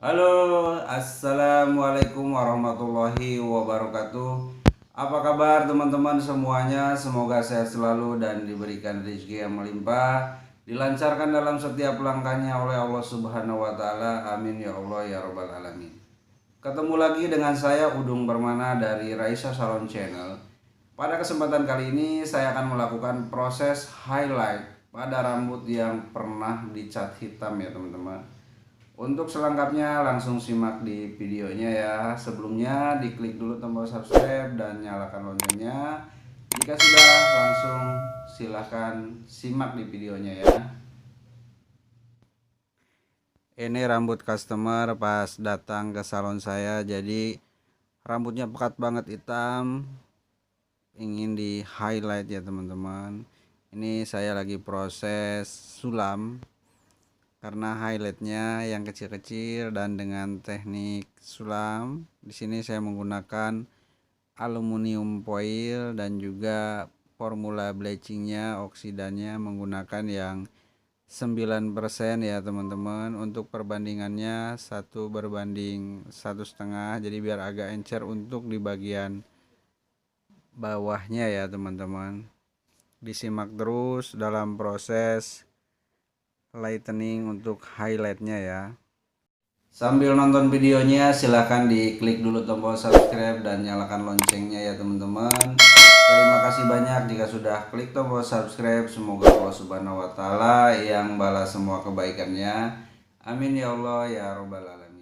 Halo, assalamualaikum warahmatullahi wabarakatuh. Apa kabar teman-teman semuanya? Semoga sehat selalu dan diberikan rezeki yang melimpah, dilancarkan dalam setiap langkahnya oleh Allah Subhanahu wa Ta'ala. Amin ya Allah ya Rabbal 'Alamin. Ketemu lagi dengan saya Udung Permana dari Raisa Salon Channel. Pada kesempatan kali ini saya akan melakukan proses highlight pada rambut yang pernah dicat hitam ya teman-teman. Untuk selengkapnya langsung simak di videonya ya. Sebelumnya diklik dulu tombol subscribe dan nyalakan loncengnya. Jika sudah, langsung silahkan simak di videonya ya. Ini rambut customer pas datang ke salon saya. Jadi rambutnya pekat banget hitam, ingin di highlight ya teman-teman. Ini saya lagi proses sulam karena highlightnya yang kecil-kecil dan dengan teknik sulam. Di sini saya menggunakan aluminium foil dan juga formula bleachingnya, oksidannya menggunakan yang 9% ya teman-teman. Untuk perbandingannya 1:1,5, jadi biar agak encer untuk di bagian bawahnya ya teman-teman. Disimak terus dalam proses lightening untuk highlightnya ya. Sambil nonton videonya silahkan diklik dulu tombol subscribe dan nyalakan loncengnya ya teman-teman. Terima kasih banyak jika sudah klik tombol subscribe. Semoga Allah Subhanahu wa Ta'ala yang balas semua kebaikannya. Amin ya Allah ya Rabbal 'Alamin.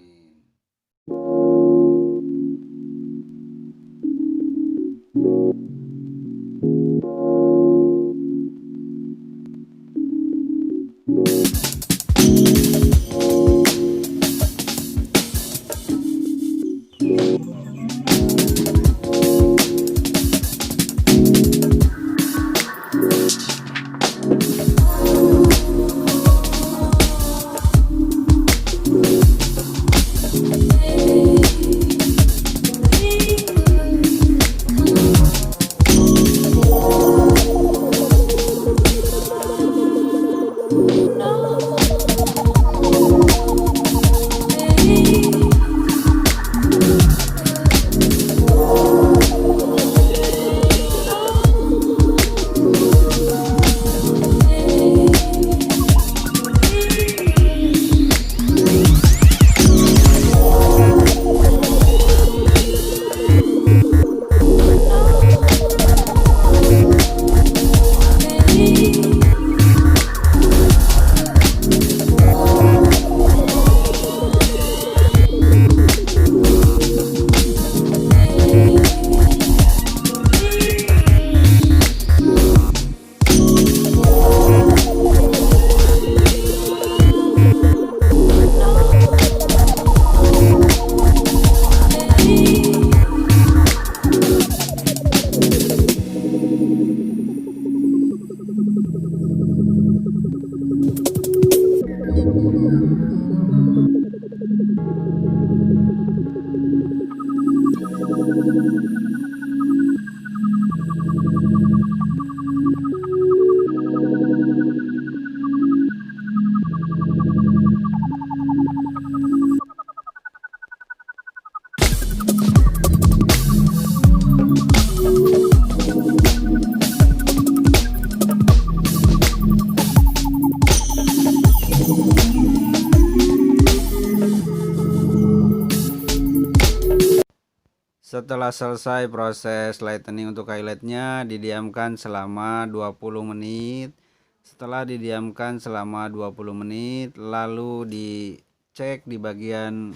Setelah selesai proses lightening untuk highlightnya, didiamkan selama 20 menit. Setelah didiamkan selama 20 menit, lalu dicek di bagian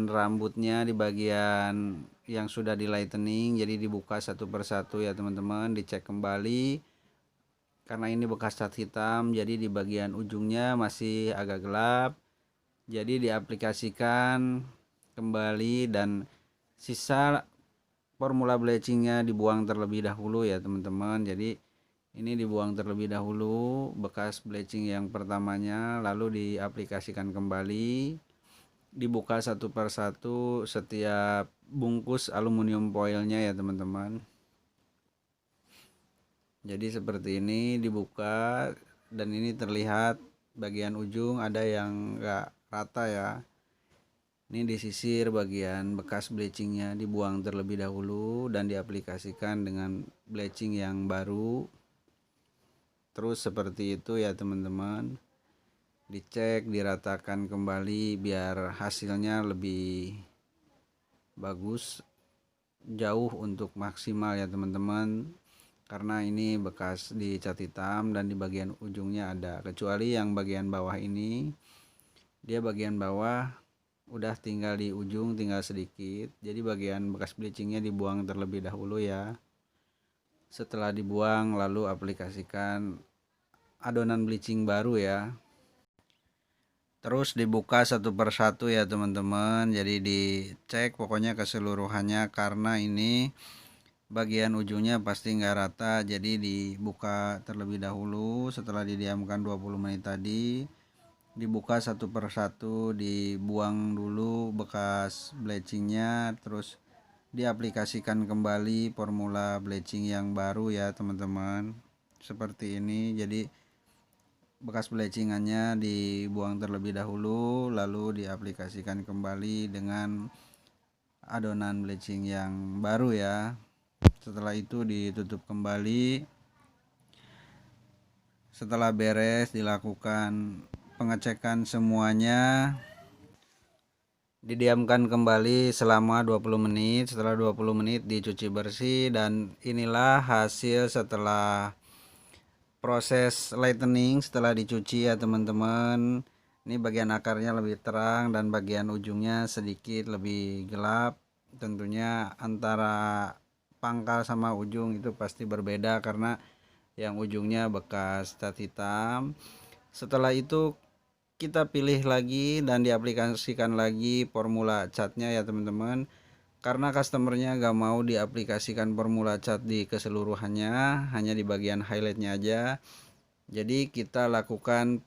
rambutnya, di bagian yang sudah di lightening. Jadi dibuka satu persatu ya teman-teman, dicek kembali. Karena ini bekas cat hitam, jadi di bagian ujungnya masih agak gelap. Jadi diaplikasikan kembali dan sisa formula bleachingnya dibuang terlebih dahulu ya teman-teman. Jadi ini dibuang terlebih dahulu bekas bleaching yang pertamanya, lalu diaplikasikan kembali, dibuka satu persatu setiap bungkus aluminium foilnya ya teman-teman. Jadi seperti ini dibuka, dan ini terlihat bagian ujung ada yang enggak rata ya. Ini disisir bagian bekas bleachingnya, dibuang terlebih dahulu dan diaplikasikan dengan bleaching yang baru. Terus seperti itu ya teman-teman. Dicek, diratakan kembali biar hasilnya lebih bagus, jauh untuk maksimal ya teman-teman. Karena ini bekas dicat hitam dan di bagian ujungnya ada, kecuali yang bagian bawah ini, dia bagian bawah udah tinggal di ujung, tinggal sedikit. Jadi bagian bekas bleachingnya dibuang terlebih dahulu ya. Setelah dibuang lalu aplikasikan adonan bleaching baru ya. Terus dibuka satu persatu ya teman-teman. Jadi dicek pokoknya keseluruhannya, karena ini bagian ujungnya pasti nggak rata. Jadi dibuka terlebih dahulu. Setelah didiamkan 20 menit tadi, dibuka satu persatu, dibuang dulu bekas bleachingnya, terus diaplikasikan kembali formula bleaching yang baru ya teman-teman. Seperti ini. Jadi bekas bleachingannya dibuang terlebih dahulu, lalu diaplikasikan kembali dengan adonan bleaching yang baru ya. Setelah itu ditutup kembali. Setelah beres dilakukan pengecekan semuanya, didiamkan kembali selama 20 menit. Setelah 20 menit dicuci bersih, dan inilah hasil setelah proses lightening setelah dicuci ya teman-teman. Ini bagian akarnya lebih terang dan bagian ujungnya sedikit lebih gelap. Tentunya antara pangkal sama ujung itu pasti berbeda karena yang ujungnya bekas cat hitam. Setelah itu kita pilih lagi dan diaplikasikan lagi formula catnya ya teman-teman. Karena customernya gak mau diaplikasikan formula cat di keseluruhannya, hanya di bagian highlightnya aja. Jadi kita lakukan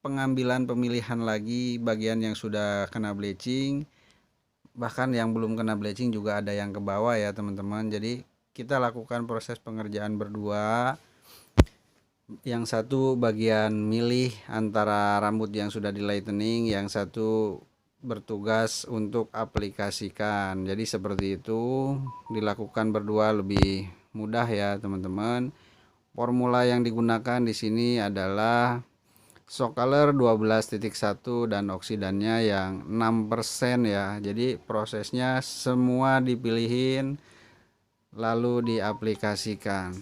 pengambilan pemilihan lagi bagian yang sudah kena bleaching. Bahkan yang belum kena bleaching juga ada yang ke bawah ya teman-teman. Jadi kita lakukan proses pengerjaan berdua. Yang satu bagian milih antara rambut yang sudah di lightening, yang satu bertugas untuk aplikasikan. Jadi seperti itu, dilakukan berdua lebih mudah ya teman-teman. Formula yang digunakan di sini adalah shock color 12.1 dan oksidannya yang 6% ya. Jadi prosesnya semua dipilihin lalu diaplikasikan.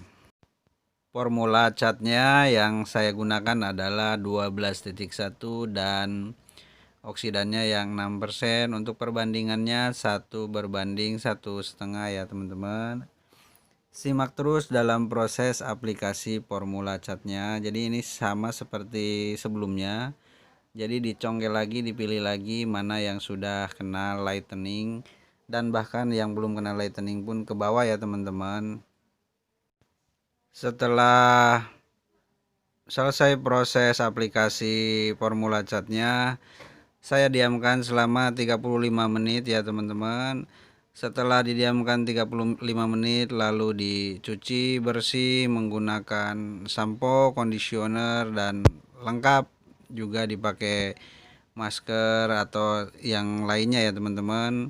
Formula catnya yang saya gunakan adalah 12.1 dan oksidannya yang 6%. Untuk perbandingannya 1:1,5 ya teman-teman. Simak terus dalam proses aplikasi formula catnya. Jadi ini sama seperti sebelumnya. Jadi dicongkel lagi, dipilih lagi mana yang sudah kena lightening, dan bahkan yang belum kena lightening pun ke bawah ya teman-teman. Setelah selesai proses aplikasi formula catnya, saya diamkan selama 35 menit ya teman-teman. Setelah didiamkan 35 menit lalu dicuci bersih menggunakan sampo, conditioner, dan lengkap juga dipakai masker atau yang lainnya ya teman-teman.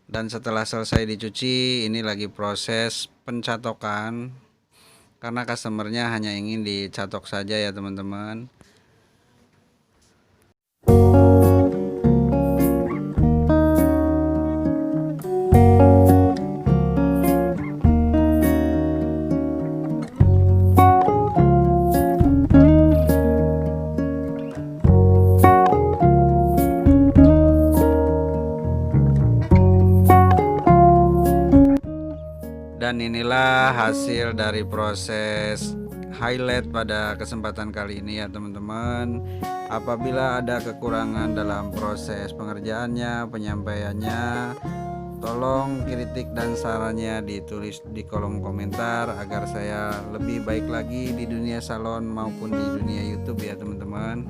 Dan setelah selesai dicuci, ini lagi proses pencatokan karena customernya hanya ingin dicatok saja ya teman-teman. Dan inilah hasil dari proses highlight pada kesempatan kali ini ya teman-teman. Apabila ada kekurangan dalam proses pengerjaannya, penyampaiannya, tolong kritik dan sarannya ditulis di kolom komentar agar saya lebih baik lagi di dunia salon maupun di dunia YouTube ya teman-teman.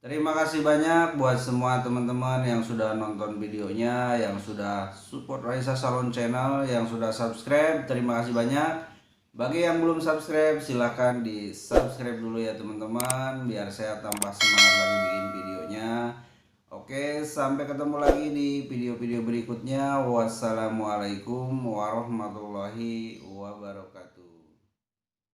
Terima kasih banyak buat semua teman-teman yang sudah nonton videonya, yang sudah support Raisa Salon Channel, yang sudah subscribe. Terima kasih banyak. Bagi yang belum subscribe, silahkan di subscribe dulu ya teman-teman, biar saya tambah semangat lagi bikin videonya. Oke, sampai ketemu lagi di video-video berikutnya. Wassalamualaikum warahmatullahi wabarakatuh.